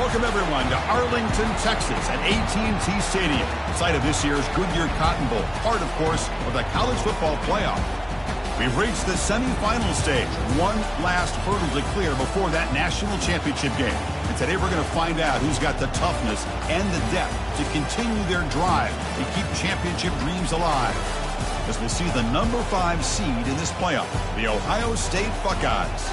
Welcome, everyone, to Arlington, Texas at AT&T Stadium, site of this year's Goodyear Cotton Bowl, part, of course, of the college football playoff. We've reached the semifinal stage, one last hurdle to clear before that national championship game. And today we're going to find out who's got the toughness and the depth to continue their drive and keep championship dreams alive. As we'll see the number 5 seed in this playoff, the Ohio State Buckeyes,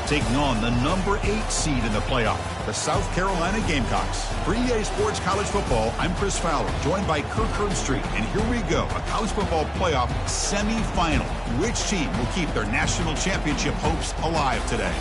taking on the number 8 seed in the playoff, the South Carolina Gamecocks. For EA Sports College Football, I'm Chris Fowler, joined by Kirk Herbstreit. And here we go, a college football playoff semifinal. Which team will keep their national championship hopes alive today?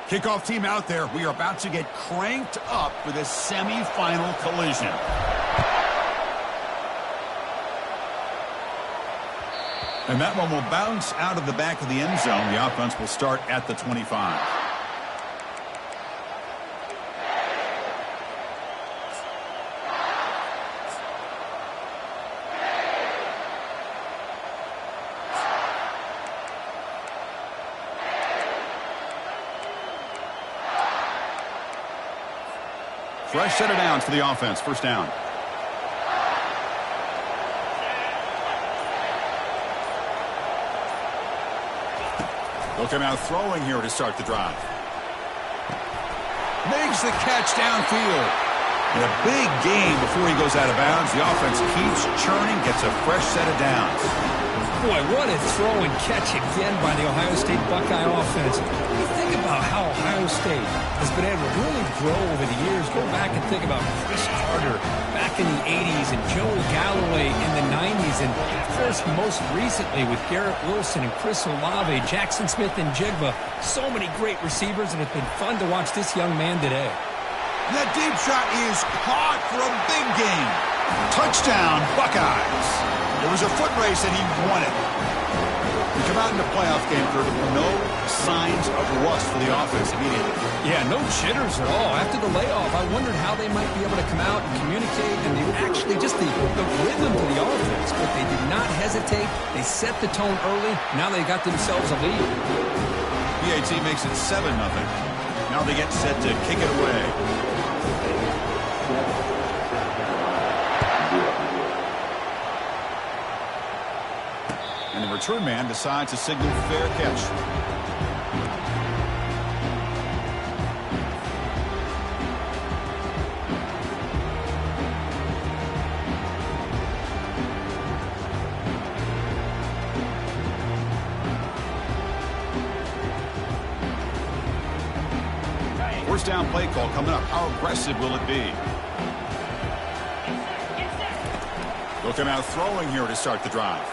Kickoff team out there. We are about to get cranked up for this semifinal collision. And that one will bounce out of the back of the end zone. The offense will start at the 25. Fresh set of downs for the offense. First down. They'll come out throwing here to start the drive. Makes the catch downfield. And a big gain before he goes out of bounds. The offense keeps churning, gets a fresh set of downs. Boy, what a throw and catch again by the Ohio State Buckeye offense. When you think about how Ohio State has been able to really grow over the years, go back and think about Chris Carter back in the 80s and Joe Galloway in the 90s, and of course most recently with Garrett Wilson and Chris Olave, Jackson Smith and Jigba. So many great receivers, and it's been fun to watch this young man today. That deep shot is caught for a big gain. Touchdown, Buckeyes. It was a foot race and he won it. We come out in the playoff game, Kurt, no signs of rust for the offense immediately. Yeah, no jitters at all. After the layoff, I wondered how they might be able to come out and communicate, and they actually just the rhythm to the offense. But they did not hesitate. They set the tone early. Now they got themselves a lead. PAT makes it 7-0. Now they get set to kick it away. And the return man decides to signal fair catch. First down play call coming up. How aggressive will it be? They'll come out throwing here to start the drive.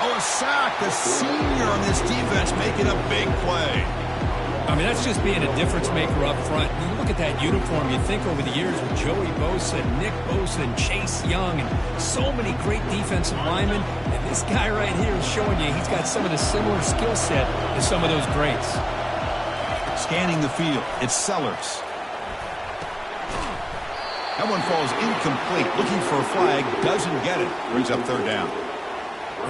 Oh, a sack. The senior on this defense making a big play. I mean, that's just being a difference maker up front. You look at that uniform, you think over the years with Joey Bosa, Nick Bosa, and Chase Young, and so many great defensive linemen. And this guy right here is showing you he's got some of the similar skill set as some of those greats. Scanning the field, it's Sellers. That one falls incomplete. Looking for a flag, doesn't get it. Brings up third down.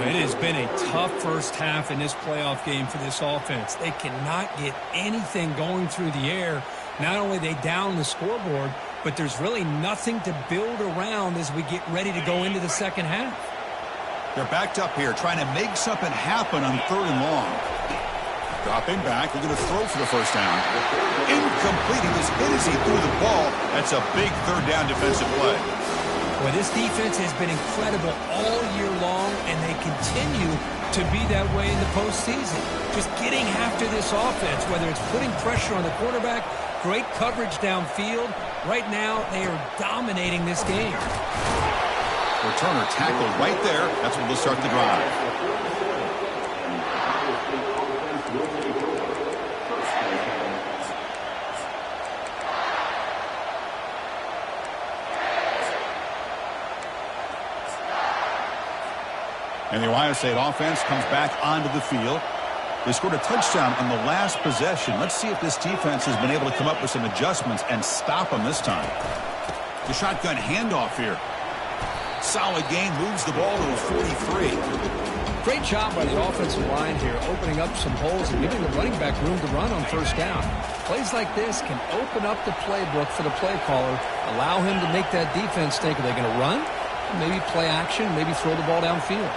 It has been a tough first half in this playoff game for this offense. They cannot get anything going through the air. Not only they down the scoreboard, but there's really nothing to build around as we get ready to go into the second half. They're backed up here, trying to make something happen on third and long. Dropping back, they're going to throw for the first down. Incomplete. He was hit as he threw the ball. That's a big third down defensive play. Well, this defense has been incredible all year long, and they continue to be that way in the postseason. Just getting after this offense, whether it's putting pressure on the quarterback, great coverage downfield. Right now, they are dominating this game. Returner tackled right there. That's when they'll start the drive. And the Ohio State offense comes back onto the field. They scored a touchdown on the last possession. Let's see if this defense has been able to come up with some adjustments and stop them this time. The shotgun handoff here. Solid gain, moves the ball to the 43. Great job by the offensive line here, opening up some holes and giving the running back room to run on first down. Plays like this can open up the playbook for the play caller, allow him to make that defense think, are they going to run? Maybe play action, maybe throw the ball downfield.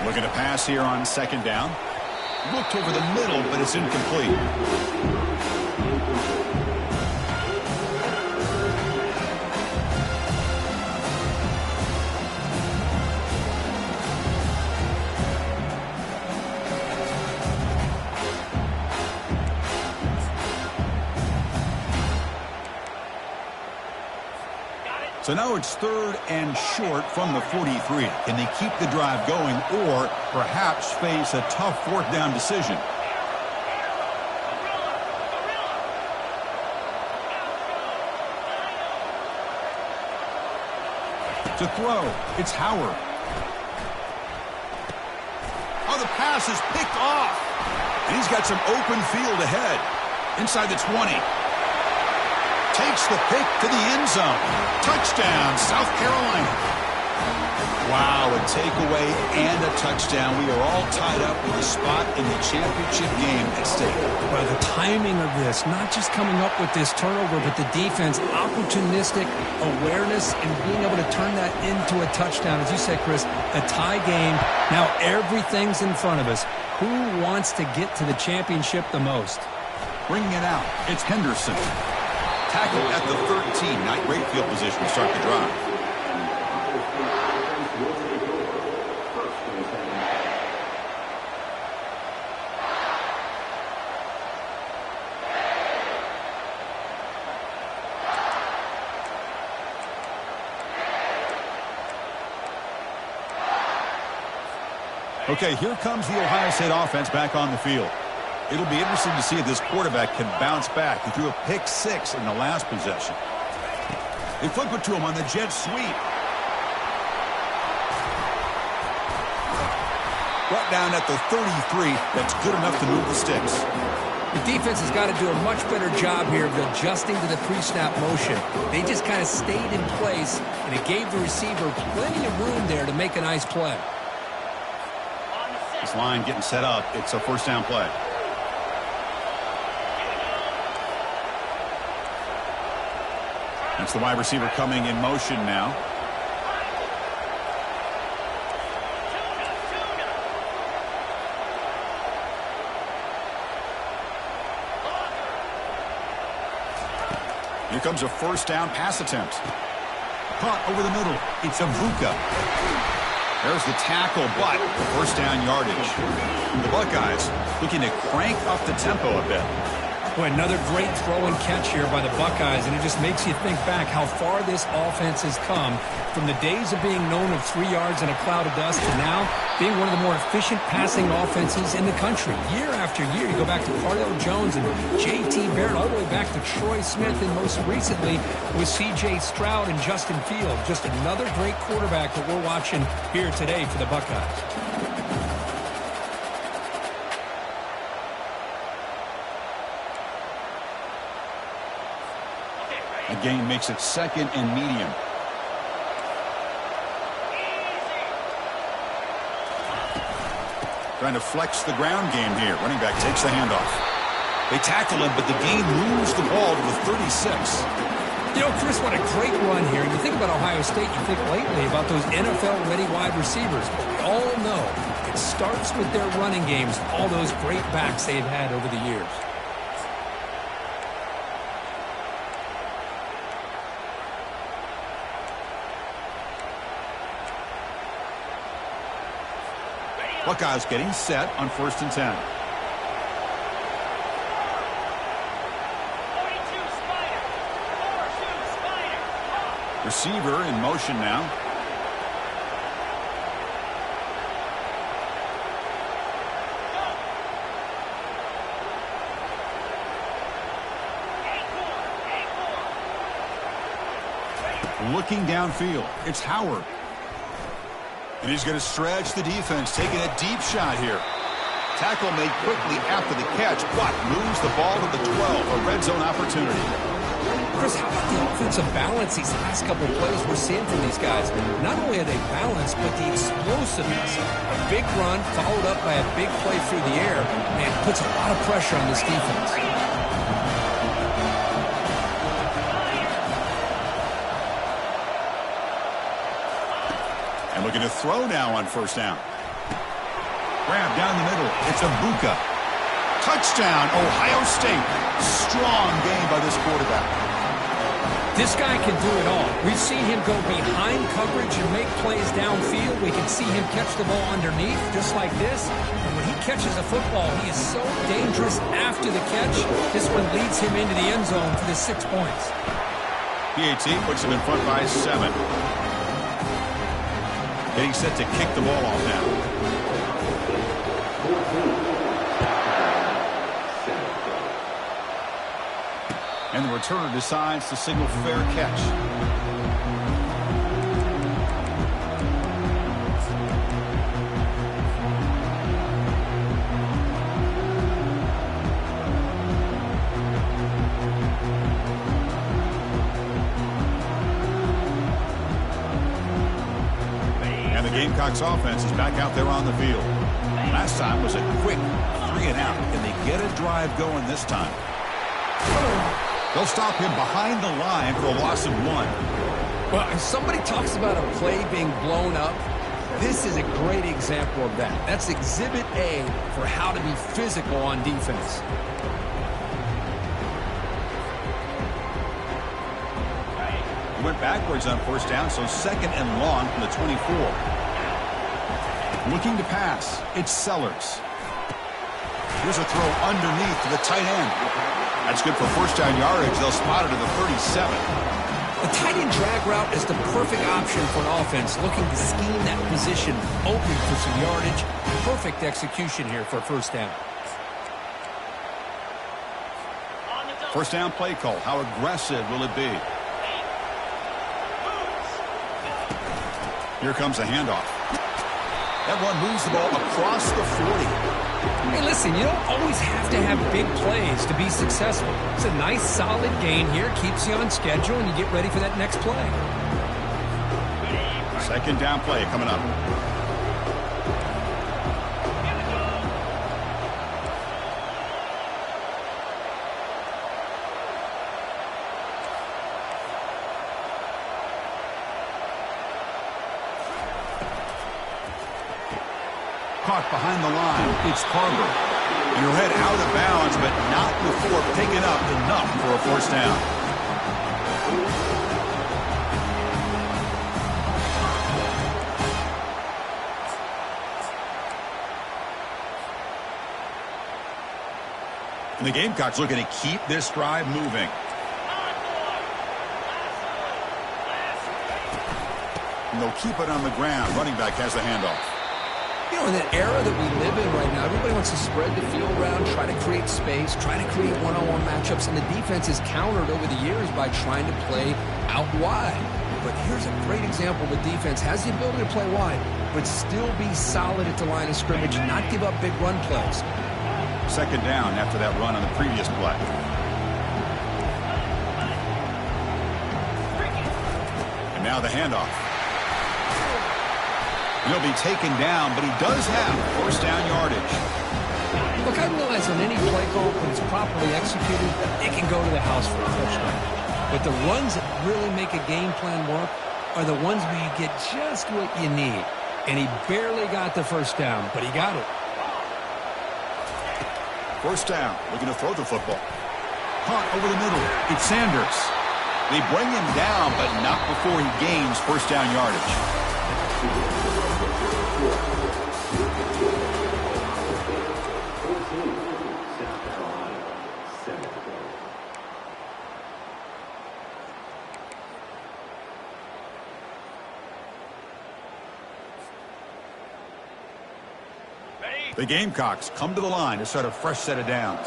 Looking to pass here on second down. Looked over the middle, but it's incomplete. So now it's 3rd and short from the 43. Can they keep the drive going or perhaps face a tough 4th down decision? To throw, it's Howard. Oh, the pass is picked off. And he's got some open field ahead. Inside the 20. Takes the pick to the end zone. Touchdown, South Carolina. Wow, a takeaway and a touchdown. We are all tied up with a spot in the championship game at stake. Well, the timing of this, not just coming up with this turnover, but the defense, opportunistic awareness and being able to turn that into a touchdown. As you said, Chris, a tie game. Now everything's in front of us. Who wants to get to the championship the most? Bringing it out, it's Henderson. Tackle at the 13. Not great field position to start the drive. Okay, here comes the Ohio State offense back on the field. It'll be interesting to see if this quarterback can bounce back. He threw a pick 6 in the last possession. They flip it to him on the jet sweep. Brought down at the 33. That's good enough to move the sticks. The defense has got to do a much better job here of adjusting to the pre-snap motion. They just kind of stayed in place, and it gave the receiver plenty of room there to make a nice play. This line getting set up. It's a first down play. That's the wide receiver coming in motion now. Here comes a first down pass attempt. Caught over the middle. It's Avuka. There's the tackle, but first down yardage. The Buckeyes looking to crank up the tempo a bit. Boy, another great throw and catch here by the Buckeyes, and it just makes you think back how far this offense has come from the days of being known of 3 yards and a cloud of dust to now being one of the more efficient passing offenses in the country. Year after year, you go back to Cardale Jones and J.T. Barrett, all the way back to Troy Smith, and most recently with C.J. Stroud and Justin Fields. Just another great quarterback that we're watching here today for the Buckeyes. The gain makes it 2nd and medium. Trying to flex the ground game here. Running back takes the handoff. They tackle him, but the gain moves the ball to the 36. You know, Chris, what a great run here. You think about Ohio State, you think lately about those NFL-ready wide receivers. But we all know it starts with their running games, all those great backs they've had over the years. Buckeyes getting set on 1st and 10. Receiver in motion now. Looking downfield, it's Howard. And he's going to stretch the defense, taking a deep shot here. Tackle made quickly after the catch, but moves the ball to the 12, a red zone opportunity. Chris, how about the offensive balance these last couple of plays we're seeing from these guys? Not only are they balanced, but the explosiveness. A big run followed up by a big play through the air, and puts a lot of pressure on this defense. And looking to throw now on first down. Grab down the middle. It's Ibuka. Touchdown, Ohio State. Strong game by this quarterback. This guy can do it all. We've seen him go behind coverage and make plays downfield. We can see him catch the ball underneath, just like this. And when he catches a football, he is so dangerous after the catch. This one leads him into the end zone for the 6 points. PAT puts him in front by 7. Getting set to kick the ball off now. And the returner decides to signal fair catch. And the Gamecocks offense is back out there on the field. Last time was a quick 3 and out, and they get a drive going this time. They'll stop him behind the line for a loss of 1. Well, if somebody talks about a play being blown up, this is a great example of that. That's Exhibit A for how to be physical on defense. He went backwards on first down, so 2nd and long from the 24. Looking to pass, it's Sellers. Here's a throw underneath to the tight end. That's good for first down yardage. They'll spot it at the 37. The tight end drag route is the perfect option for an offense looking to scheme that position open for some yardage. Perfect execution here for first down. First down play call. How aggressive will it be? Here comes a handoff. That one moves the ball across the 40. Hey, listen, you don't always have to have big plays to be successful. It's a nice, solid gain here. Keeps you on schedule, and you get ready for that next play. Second down play coming up. Caught behind the line. It's Carver. He'll head out of bounds, but not before picking up enough for a first down. And the Gamecocks looking to keep this drive moving. And they'll keep it on the ground. Running back has the handoff. You know, in the era that we live in right now, everybody wants to spread the field around, try to create space, try to create one-on-one matchups, and the defense is countered over the years by trying to play out wide. But here's a great example. The defense has the ability to play wide, but still be solid at the line of scrimmage and not give up big run plays. Second down after that run on the previous play. And now the handoff. He'll be taken down, but he does have first down yardage. Look, I realize on any play call, when it's properly executed, it can go to the house for a touchdown. But the runs that really make a game plan work are the ones where you get just what you need. And he barely got the first down, but he got it. First down, looking to throw the football. Caught over the middle. It's Sanders. They bring him down, but not before he gains first down yardage. The Gamecocks come to the line to start a fresh set of downs.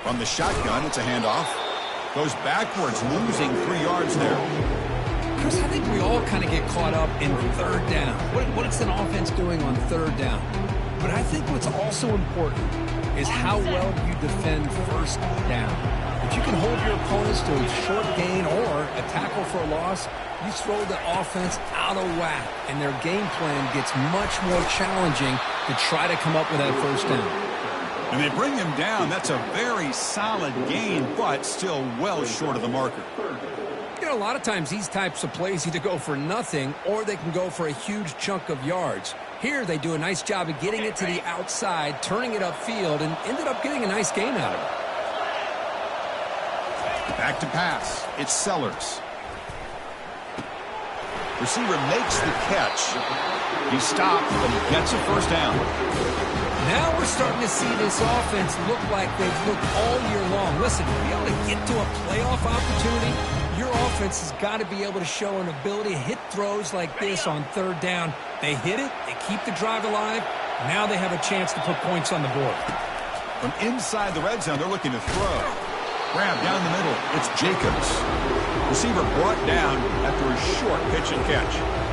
From the shotgun, it's a handoff. Goes backwards, losing 3 yards there. Chris, I think we all kind of get caught up in third down. What is an offense doing on third down? But I think what's also important is how well you defend first down. If you can hold your opponents to a short gain or a tackle for a loss, you throw the offense out of whack, and their game plan gets much more challenging to try to come up with that first down. And they bring him down. That's a very solid gain, but still well short of the marker. You know, a lot of times these types of plays either go for nothing or they can go for a huge chunk of yards. Here they do a nice job of getting it to the outside, turning it upfield, and ended up getting a nice gain out of it. Back to pass. It's Sellers. Receiver makes the catch. He stopped, but he gets a first down. Now we're starting to see this offense look like they've looked all year long. Listen, to be able to get to a playoff opportunity, your offense has got to be able to show an ability to hit throws like this on third down. They hit it, they keep the drive alive. Now they have a chance to put points on the board. From inside the red zone, they're looking to throw. Grab down the middle. It's Jacobs. Receiver brought down after a short pitch and catch.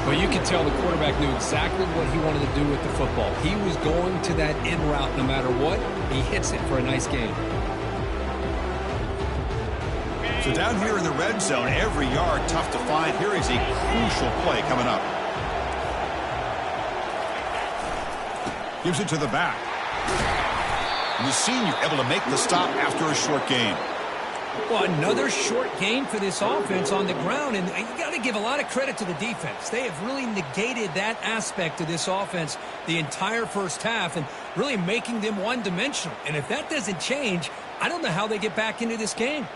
Well, you can tell the quarterback knew exactly what he wanted to do with the football. He was going to that in route no matter what. He hits it for a nice gain. So down here in the red zone, every yard tough to find. Here is a crucial play coming up. Gives it to the back. And the senior able to make the stop after a short gain. Well, another short gain for this offense on the ground, and you got to give a lot of credit to the defense. They have really negated that aspect of this offense the entire first half and really making them one-dimensional. And if that doesn't change, I don't know how they get back into this game.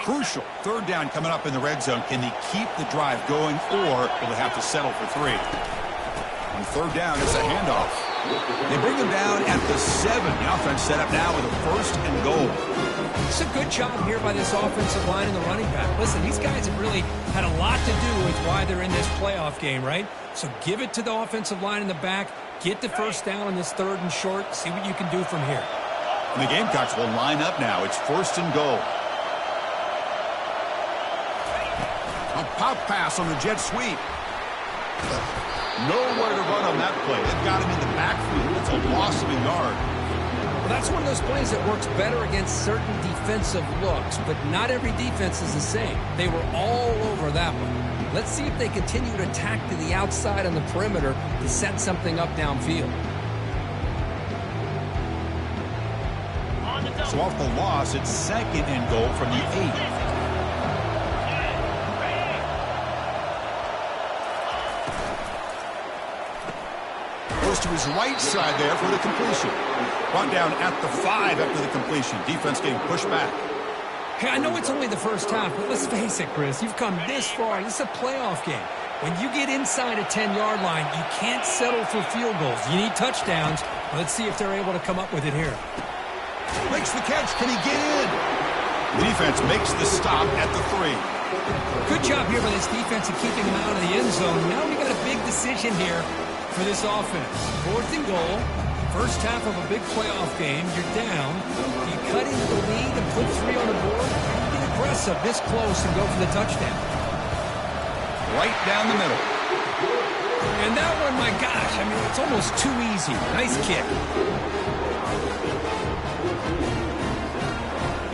Crucial. Third down coming up in the red zone. Can they keep the drive going, or will they have to settle for 3? On third down, it's a handoff. They bring him down at the 7. The offense set up now with a first and goal. It's a good job here by this offensive line and the running back. Listen, these guys have really had a lot to do with why they're in this playoff game, right? So give it to the offensive line in the back. Get the first down on this third and short. See what you can do from here. And the Gamecocks will line up now. It's first and goal. A pop pass on the jet sweep. Nowhere to run on that play. They've got him in the backfield. It's a loss of a yard. Well, that's one of those plays that works better against certain defensive looks, but not every defense is the same. They were all over that one. Let's see if they continue to attack to the outside on the perimeter to set something up downfield. So off the loss, it's second and goal from the 8. To his right side there for the completion. Brought down at the 5 after the completion. Defense getting pushed back. Hey, I know it's only the first half, but let's face it, Chris. You've come this far. This is a playoff game. When you get inside a 10-yard line, you can't settle for field goals. You need touchdowns. Let's see if they're able to come up with it here. Makes the catch. Can he get in? The defense makes the stop at the 3. Good job here by this defense of keeping him out of the end zone. Now we got a big decision here for this offense. Fourth and goal. First half of a big playoff game. You're down. You cut into the lead and put 3 on the board. You get aggressive this close and go for the touchdown. Right down the middle. And that one, my gosh, I mean, it's almost too easy. Nice kick.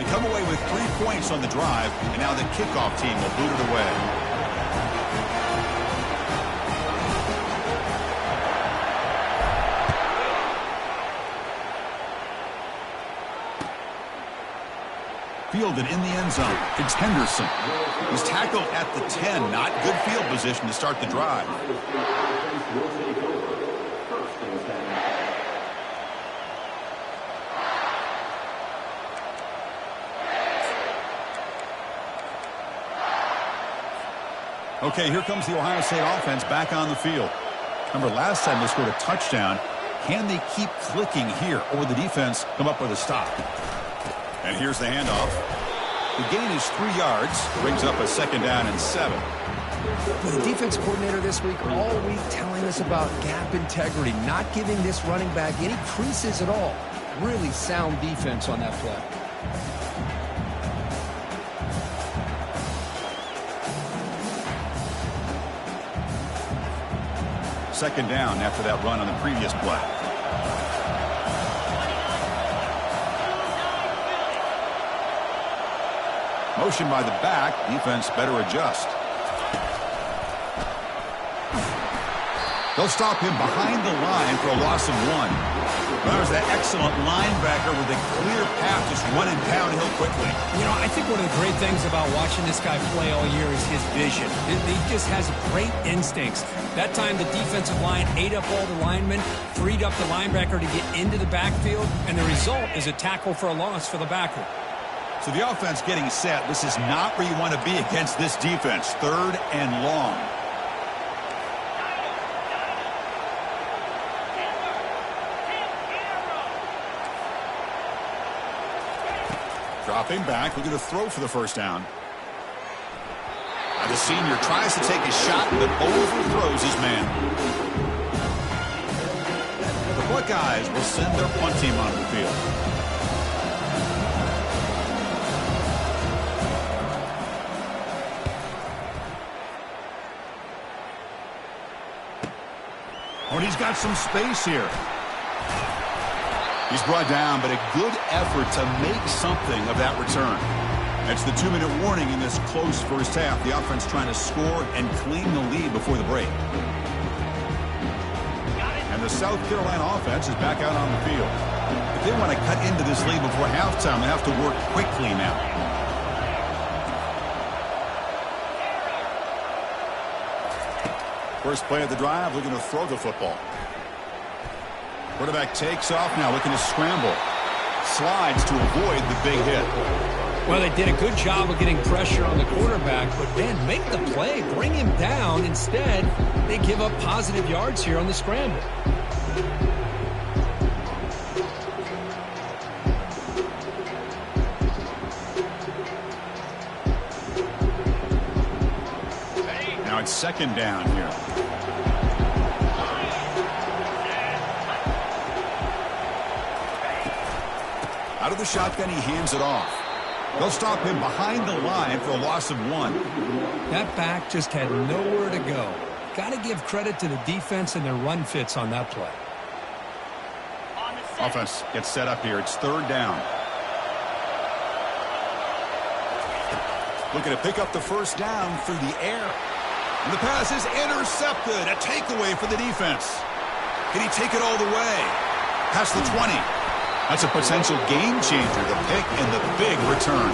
They come away with 3 points on the drive, and now the kickoff team will boot it away. Fielded in the end zone. It's Henderson. He's tackled at the 10. Not good field position to start the drive. Okay, here comes the Ohio State offense back on the field. Remember, last time they scored a touchdown. Can they keep clicking here, or will the defense come up with a stop? And here's the handoff. The gain is 3 yards. Brings up a second down and 7. But the defense coordinator this week, all week telling us about gap integrity, not giving this running back any creases at all. Really sound defense on that play. Second down after that run on the previous play. Motion by the back. Defense better adjust. They'll stop him behind the line for a loss of 1. There's that excellent linebacker with a clear path just running downhill quickly. You know, I think one of the great things about watching this guy play all year is his vision. He just has great instincts. That time the defensive line ate up all the linemen, freed up the linebacker to get into the backfield, and the result is a tackle for a loss for the backer. So the offense getting set. This is not where you want to be against this defense. 3rd and long. Dropping back, looking to throw for the first down. The senior tries to take a shot, but overthrows his man. The Buckeyes will send their punt team onto the field. Oh, and he's got some space here. He's brought down, but a good effort to make something of that return. That's the 2-minute warning in this close first half. The offense trying to score and claim the lead before the break. And the South Carolina offense is back out on the field. If they want to cut into this lead before halftime, they have to work quickly now. First play of the drive, looking to throw the football. Quarterback takes off now, looking to scramble. Slides to avoid the big hit. Well, they did a good job of getting pressure on the quarterback, but then make the play, bring him down. Instead, they give up positive yards here on the scramble. Now it's second down here. Out of the shotgun, he hands it off. They'll stop him behind the line for a loss of 1. That back just had nowhere to go. Got to give credit to the defense and their run fits on that play. Offense gets set up here. It's 3rd down. Looking to pick up the first down through the air. And the pass is intercepted. A takeaway for the defense. Can he take it all the way? Past the 20. That's a potential game changer, the pick and the big return.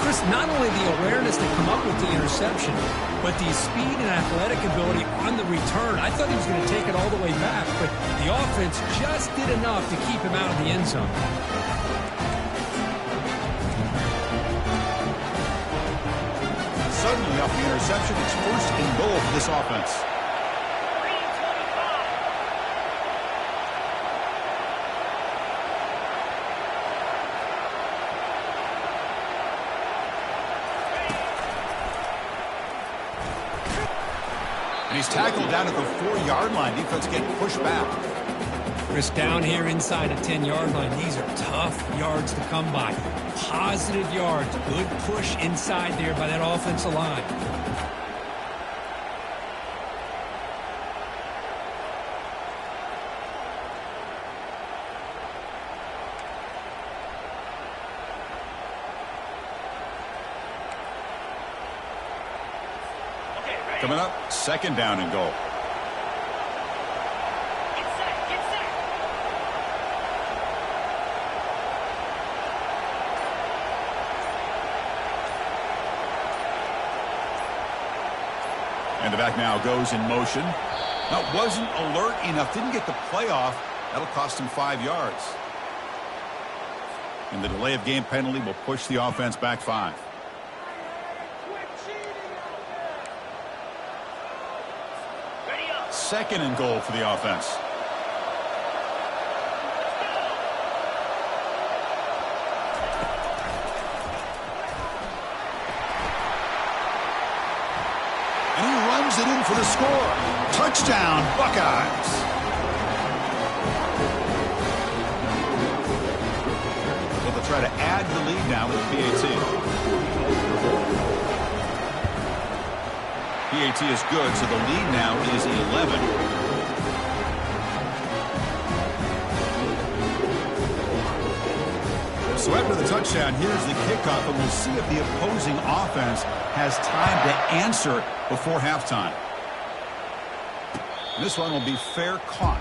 Chris, not only the awareness to come up with the interception, but the speed and athletic ability on the return. I thought he was going to take it all the way back, but the offense just did enough to keep him out of the end zone. Suddenly off the interception, it's 1st and goal for this offense. And he's tackled down at the 4-yard line. Defense getting pushed back. Chris, down here inside the 10-yard line, these are tough yards to come by. Positive yards. Good push inside there by that offensive line. Coming up, 2nd down and goal. Get set, get set. And the back now goes in motion. Now, wasn't alert enough, didn't get the play off. That'll cost him 5 yards. And the delay of game penalty will push the offense back 5. Second and goal for the offense. And he in for the score. Touchdown, Buckeyes. Well, they'll try to add to the lead now with PAT. PAT is good, so the lead now is 11. So after the touchdown, here's the kickoff, and we'll see if the opposing offense has time to answer before halftime. This one will be fair caught.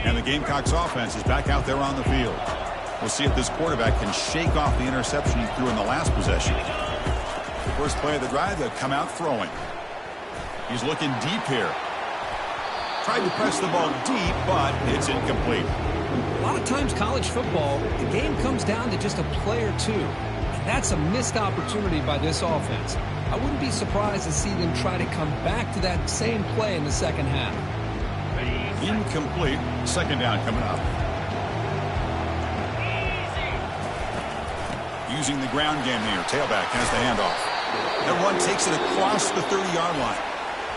And the Gamecocks offense is back out there on the field. We'll see if this quarterback can shake off the interception he threw in the last possession. First play of the drive, they'll come out throwing. He's looking deep here. Tried to press the ball deep, but it's incomplete. A lot of times college football, the game comes down to just a play or two. And that's a missed opportunity by this offense. I wouldn't be surprised to see them try to come back to that same play in the second half. Incomplete. Second down coming up. Using the ground game here. Tailback has the handoff. And one takes it across the 30-yard line.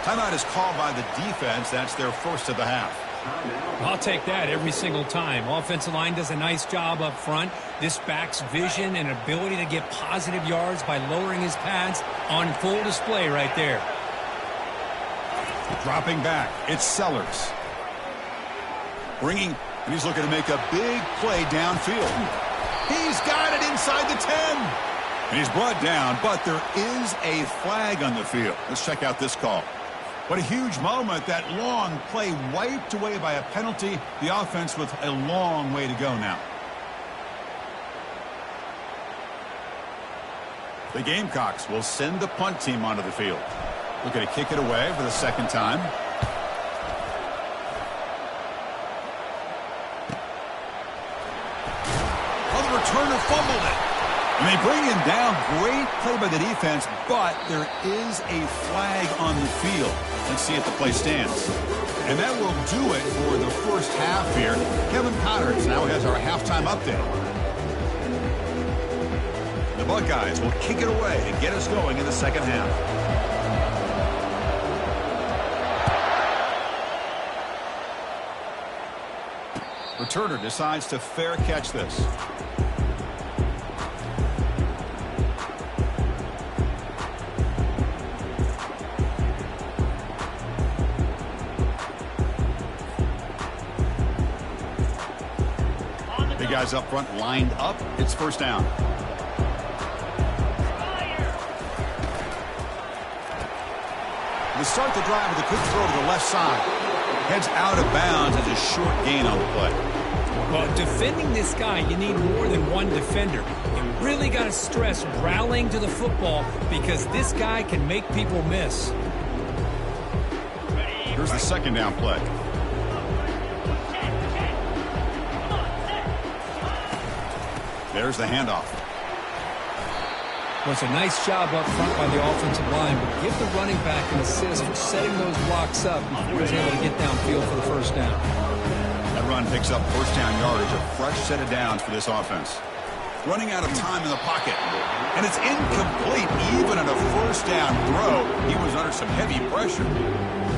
Timeout is called by the defense. That's their first of the half. I'll take that every single time. Offensive line does a nice job up front. This back's vision and ability to get positive yards by lowering his pads on full display right there. Dropping back, it's Sellers. Bringing, and he's looking to make a big play downfield. He's got it inside the 10. And he's brought down, but there is a flag on the field. Let's check out this call. What a huge moment. That long play wiped away by a penalty. The offense with a long way to go now. The Gamecocks will send the punt team onto the field. Looking to kick it away for the second time. Oh, the returner fumbled it. And they bring him down. Great play by the defense, but there is a flag on the field. Let's see if the play stands. And that will do it for the first half here. Kevin Connors now has our halftime update. The Buckeyes will kick it away and get us going in the second half. Returner decides to fair catch this. Guys up front lined up. It's first down. They start the drive with a quick throw to the left side. Heads out of bounds as a short gain on the play. Well, defending this guy, you need more than one defender. You really got to stress rallying to the football because this guy can make people miss. Here's the second down play. There's the handoff. Well, it's a nice job up front by the offensive line, but give the running back an assist for setting those blocks up before he's able to get downfield for the first down. That run picks up first down yardage, a fresh set of downs for this offense. Running out of time in the pocket, and it's incomplete. Even on a first down throw, he was under some heavy pressure.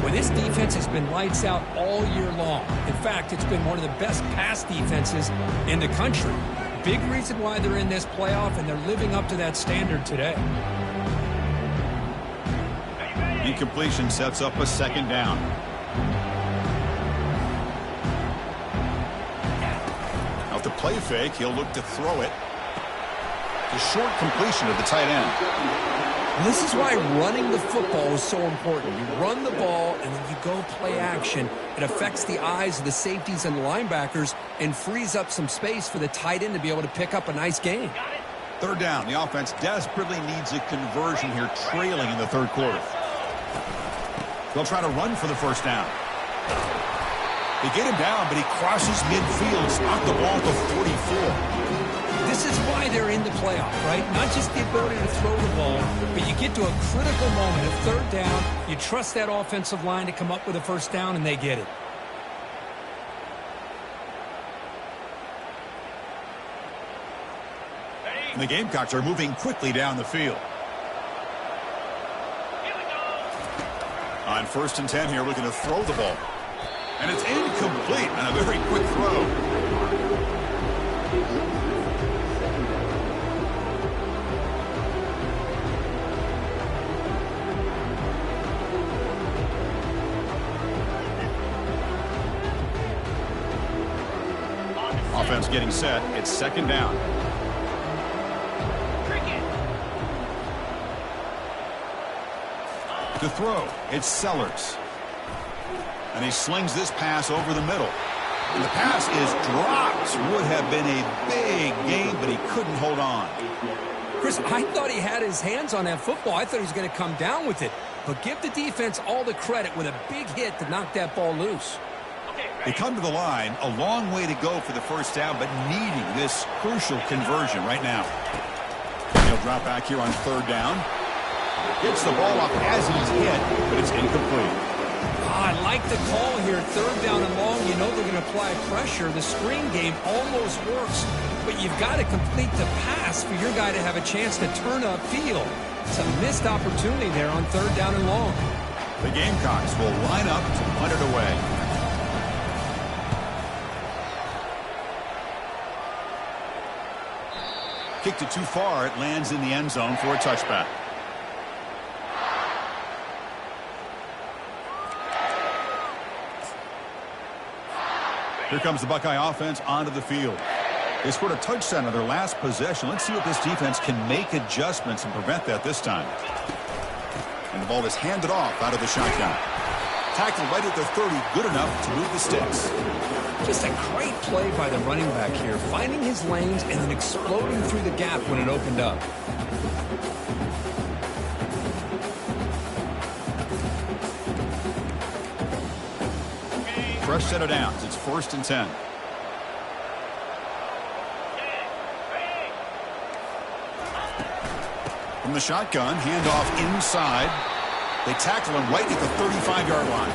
Well, this defense has been lights out all year long. In fact, it's been one of the best pass defenses in the country. Big reason why they're in this playoff, and they're living up to that standard today. Incompletion sets up a second down. Now with the play fake, he'll look to throw it. The short completion of the tight end. This is why running the football is so important. You run the ball, and then you go play action. It affects the eyes of the safeties and the linebackers and frees up some space for the tight end to be able to pick up a nice gain. Third down. The offense desperately needs a conversion here, trailing in the third quarter. They'll try to run for the first down. They get him down, but he crosses midfield, knocked the ball to 44. This is why they're in the playoff, right? Not just the ability to throw the ball, but you get to a critical moment of third down. You trust that offensive line to come up with a first down, and they get it. And the Gamecocks are moving quickly down the field. On 1st and 10 here, looking to throw the ball. And it's incomplete on a very quick throw. Offense getting set. It's 2nd down. To throw, it's Sellers. And he slings this pass over the middle. And the pass is dropped. Would have been a big gain, but he couldn't hold on. Chris, I thought he had his hands on that football. I thought he was going to come down with it. But give the defense all the credit with a big hit to knock that ball loose. They come to the line, a long way to go for the 1st down, but needing this crucial conversion right now. He'll drop back here on 3rd down. Gets the ball up as he's hit, but it's incomplete. I like the call here. 3rd down and long. You know they're going to apply pressure. The screen game almost works, but you've got to complete the pass for your guy to have a chance to turn upfield. It's a missed opportunity there on 3rd down and long. The Gamecocks will line up to punt it away. Kicked it too far. It lands in the end zone for a touchback. Here comes the Buckeye offense onto the field. They scored a touchdown on their last possession. Let's see if this defense can make adjustments and prevent that this time. And the ball is handed off out of the shotgun. Tackled right at the 30, good enough to move the sticks. Just a great play by the running back here, finding his lanes and then exploding through the gap when it opened up. Fresh set of downs. It's 1st and 10. From the shotgun, handoff inside. They tackle him right at the 35-yard line.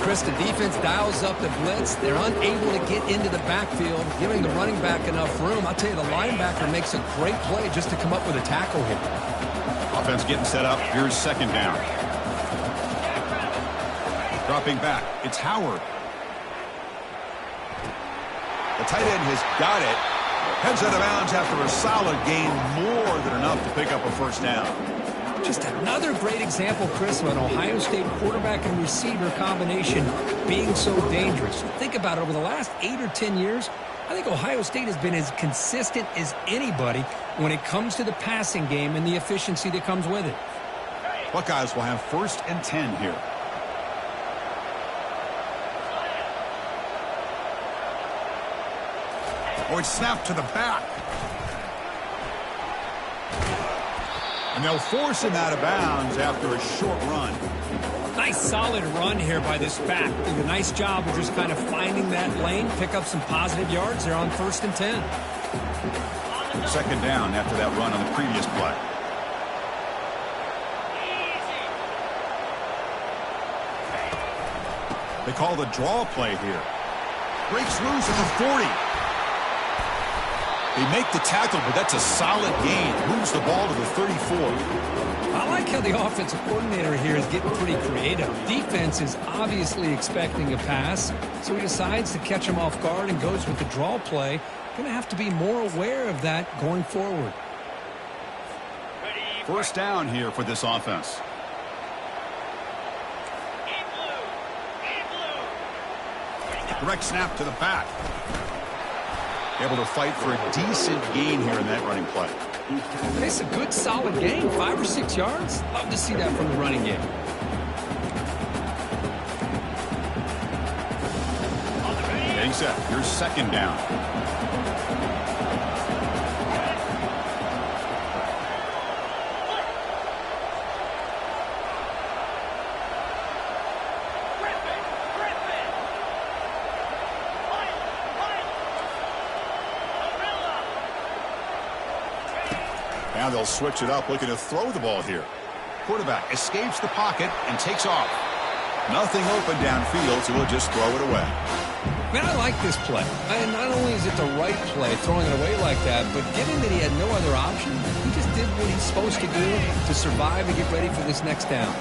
Chris, the defense dials up the blitz. They're unable to get into the backfield, giving the running back enough room. I'll tell you, the linebacker makes a great play just to come up with a tackle here. Offense getting set up. Here's 2nd down. Dropping back. It's Howard. The tight end has got it. Heads out of bounds after a solid gain, more than enough to pick up a 1st down. Just another great example, Chris, of an Ohio State quarterback and receiver combination being so dangerous. Think about it. Over the last 8 or 10 years, I think Ohio State has been as consistent as anybody when it comes to the passing game and the efficiency that comes with it. Buckeyes will have 1st and 10 here. Oh, it's snapped to the back. And they'll force him out of bounds after a short run. Nice solid run here by this back. Did a nice job of just kind of finding that lane, pick up some positive yards. They're on 1st and 10. 2nd down after that run on the previous play. They call the draw play here. Breaks loose at the 40. They make the tackle, but that's a solid gain. Moves the ball to the 34. I like how the offensive coordinator here is getting pretty creative. Defense is obviously expecting a pass, so he decides to catch him off guard and goes with the draw play. Going to have to be more aware of that going forward. 1st down here for this offense. Direct snap to the back. Able to fight for a decent gain here in that running play. It's a good, solid gain. 5 or 6 yards. Love to see that from the running game. Getting set. Here's 2nd down. Now they'll switch it up, looking to throw the ball here. Quarterback escapes the pocket and takes off. Nothing open downfield, so he'll just throw it away. Man, I like this play. And not only is it the right play, throwing it away like that, but given that he had no other option, he just did what he's supposed to do to survive and get ready for this next down.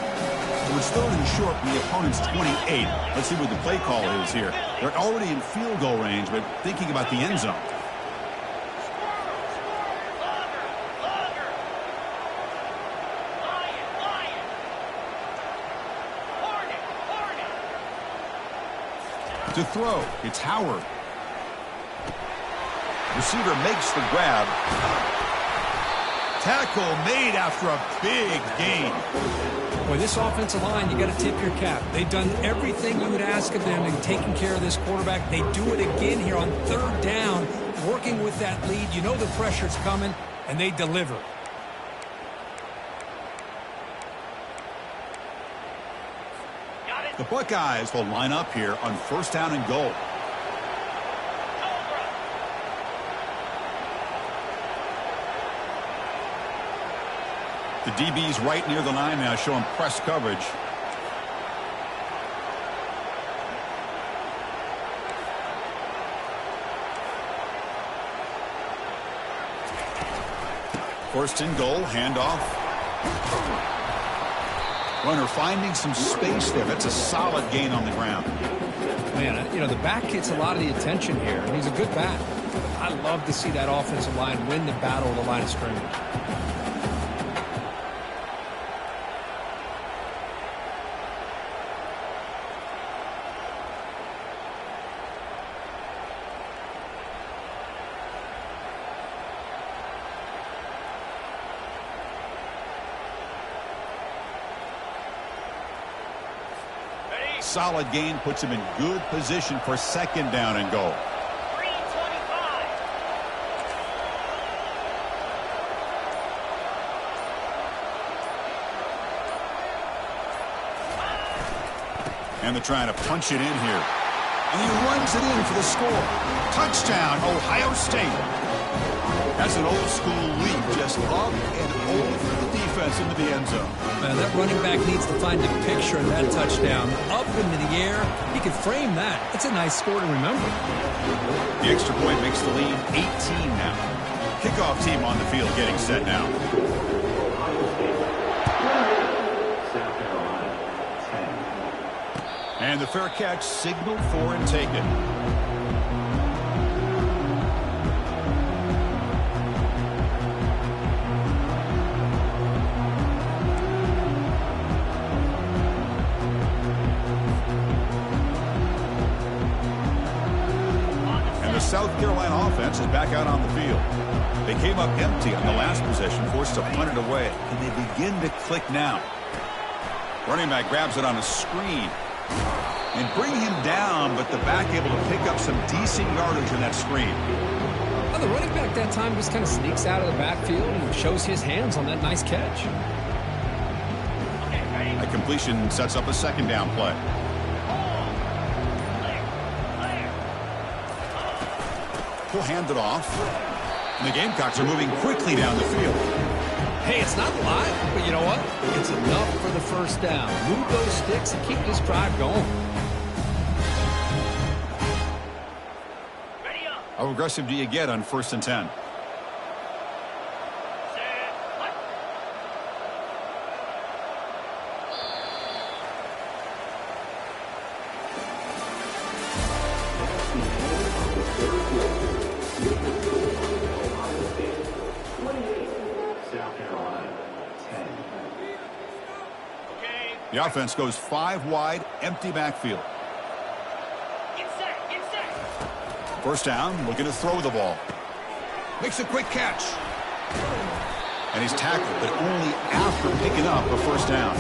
It's thrown in short from the opponent's 28. Let's see what the play call is here. They're already in field goal range, but thinking about the end zone. To throw, it's Howard. Receiver makes the grab. Tackle made after a big gain. Boy, this offensive line, you got to tip your cap. They've done everything you would ask of them in taking care of this quarterback. They do it again here on third down, working with that lead. You know the pressure's coming, and they deliver. The Buckeyes will line up here on first down and goal. The DB's right near the line now, showing press coverage. First and goal, handoff. Runner finding some space there. That's a solid gain on the ground. Man, you know, the back gets a lot of the attention here, and he's a good back. I love to see that offensive line win the battle of the line of scrimmage. Solid gain puts him in good position for second down and goal. 3:25. And they're trying to punch it in here. And he runs it in for the score. Touchdown, Ohio State. That's an old school leap, just up and over the defense into the end zone. Man, that running back needs to find a picture of that touchdown. Up into the air. He can frame that. It's a nice score to remember. The extra point makes the lead 18 now. Kickoff team on the field getting set now. And the fair catch signaled for and taken. South Carolina offense is back out on the field. They came up empty on the last possession, forced to punt it away, and they begin to click now. Running back grabs it on a screen and bring him down, but the back able to pick up some decent yardage in that screen. Well, the running back that time just kind of sneaks out of the backfield and shows his hands on that nice catch. A completion sets up a second down play. He'll hand it off. And the Gamecocks are moving quickly down the field. Hey, it's not a lot, but you know what? It's enough for the first down. Move those sticks and keep this drive going. How aggressive do you get on 1st and 10? The offense goes 5 wide, empty backfield. Get set. First down, looking to throw the ball. Makes a quick catch. And he's tackled, but only after picking up a first down.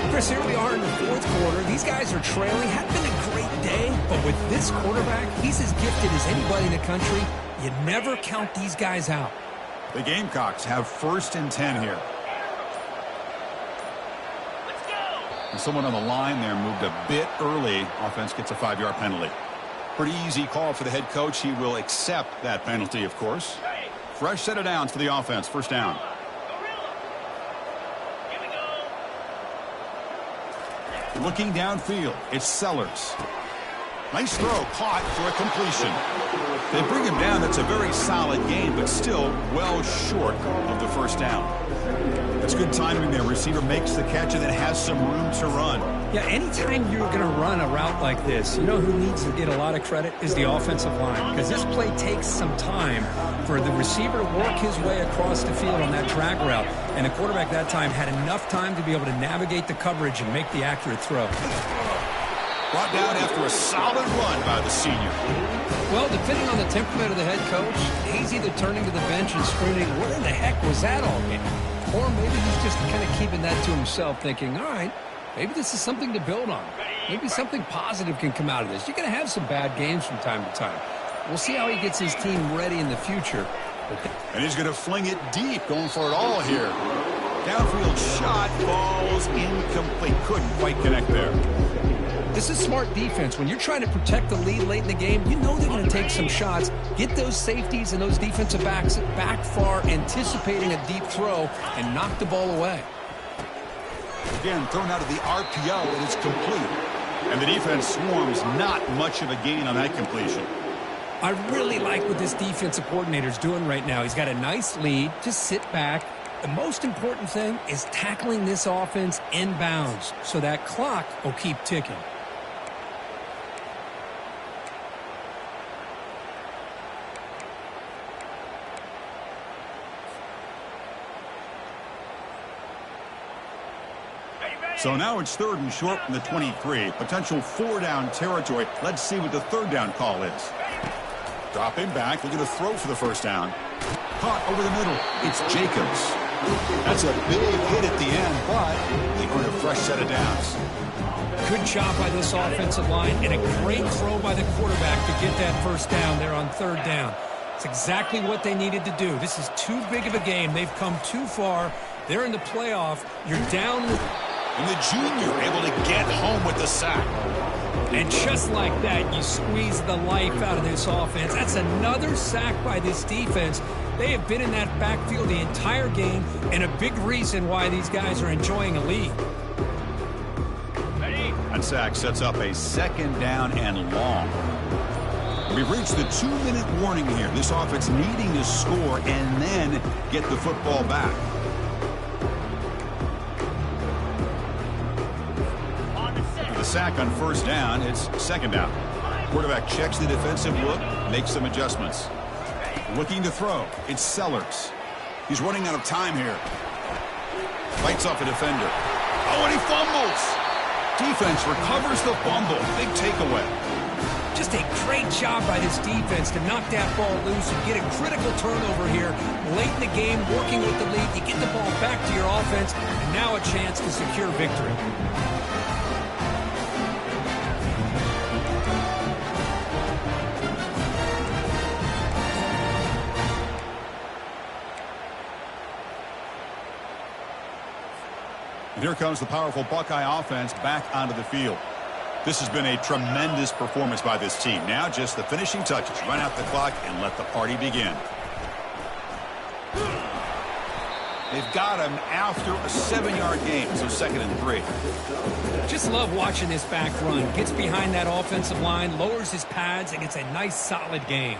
Chris, here we are in the fourth quarter. These guys are trailing. Hadn't been a great day, but with this quarterback, he's as gifted as anybody in the country. You never count these guys out. The Gamecocks have 1st and 10 here. And someone on the line there moved a bit early. Offense gets a 5-yard penalty. Pretty easy call for the head coach. He will accept that penalty, of course. Fresh set of downs for the offense. First down. Looking downfield, it's Sellers. Nice throw, caught for a completion. They bring him down. That's a very solid game, but still well short of the first down. That's good timing there. Receiver makes the catch and then has some room to run. Yeah, anytime you're going to run a route like this, you know who needs to get a lot of credit is the offensive line, because this play takes some time for the receiver to work his way across the field on that drag route, and the quarterback that time had enough time to be able to navigate the coverage and make the accurate throw. Brought down after a solid run by the senior. Well, depending on the temperament of the head coach, he's either turning to the bench and screaming, "Where the heck was that all game?" Or maybe he's just kind of keeping that to himself, thinking, all right, maybe this is something to build on. Maybe something positive can come out of this. You're going to have some bad games from time to time. We'll see how he gets his team ready in the future. And he's going to fling it deep, going for it all here. Downfield shot falls incomplete. Couldn't quite connect there. This is smart defense. When you're trying to protect the lead late in the game, you know they're going to take some shots. Get those safeties and those defensive backs back far, anticipating a deep throw, and knock the ball away. Again, thrown out of the RPO, and it's complete. And the defense swarms, not much of a gain on that completion. I really like what this defensive coordinator is doing right now. He's got a nice lead. Just sit back. The most important thing is tackling this offense inbounds so that clock will keep ticking. So now it's 3rd and short from the 23. Potential 4-down territory. Let's see what the 3rd down call is. Dropping back. They're going to throw for the first down. Caught over the middle. It's Jacobs. That's a big hit at the end, but they earn a fresh set of downs. Good job by this offensive line and a great throw by the quarterback to get that first down there on 3rd down. It's exactly what they needed to do. This is too big of a game. They've come too far. They're in the playoff. You're down. And the junior able to get home with the sack. And just like that, you squeeze the life out of this offense. That's another sack by this defense. They have been in that backfield the entire game, and a big reason why these guys are enjoying a lead. That sack sets up a 2nd down and long. We've reached the 2-minute warning here. This offense needing to score and then get the football back. The sack on 1st down, it's 2nd down. Quarterback checks the defensive look, makes some adjustments. Looking to throw, it's Sellers. He's running out of time here. Fights off a defender. Oh, and he fumbles. Defense recovers the fumble. Big takeaway. Just a great job by this defense to knock that ball loose and get a critical turnover here late in the game, working with the lead. You get the ball back to your offense, and now a chance to secure victory. Here comes the powerful Buckeye offense back onto the field. This has been a tremendous performance by this team. Now just the finishing touches. Run out the clock and let the party begin. They've got him after a 7-yard game, so 2nd and 3. Just love watching this back run. Gets behind that offensive line, lowers his pads, and gets a nice solid game.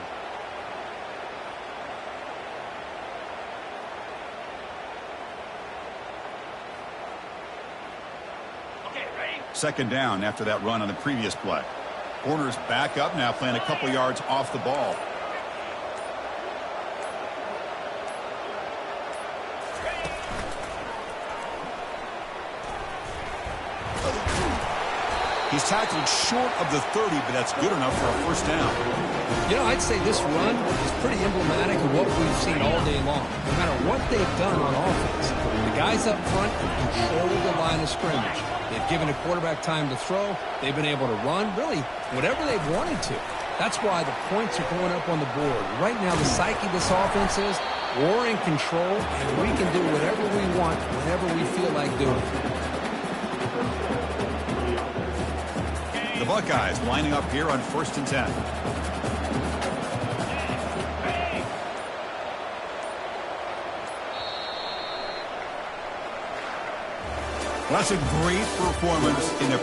Second down after that run on the previous play. Corners back up now, playing a couple yards off the ball. He's tackled short of the 30, but that's good enough for a first down. You know, I'd say this run is pretty emblematic of what we've seen all day long. No matter what they've done on offense, the guys up front control the line of scrimmage. They've given the quarterback time to throw. They've been able to run, really, whatever they've wanted to. That's why the points are going up on the board. Right now, the psyche of this offense is we're in control, and we can do whatever we want whenever we feel like doing it. The Buckeyes lining up here on 1st and 10. Well, that's a great performance in the